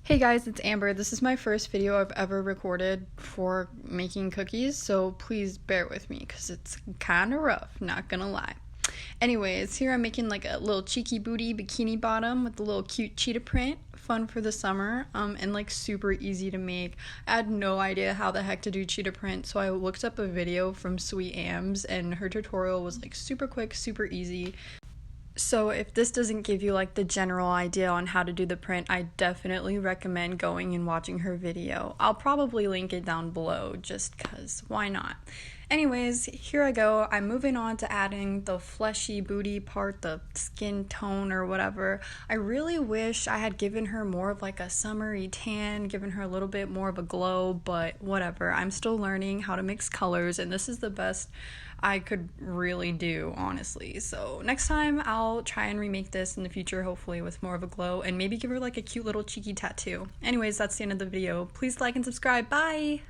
Hey guys, it's Amber. This is my first video I've ever recorded for making cookies, so please bear with me because it's kind of rough, not gonna lie. Anyways, here I'm making like a little cheeky booty bikini bottom with a little cute cheetah print, fun for the summer, and like super easy to make. I had no idea how the heck to do cheetah print, so I looked up a video from sweetambs and her tutorial was like super quick, super easy. So if this doesn't give you like the general idea on how to do the print, I definitely recommend going and watching her video. I'll probably link it down below just cause why not? Anyways, here I go. I'm moving on to adding the fleshy booty part, the skin tone or whatever. I really wish I had given her more of like a summery tan, given her a little bit more of a glow, but whatever. I'm still learning how to mix colors and this is the best I could really do, honestly. So next time I'll try and remake this in the future, hopefully with more of a glow, and maybe give her like a cute little cheeky tattoo. Anyways, that's the end of the video. Please like and subscribe. Bye!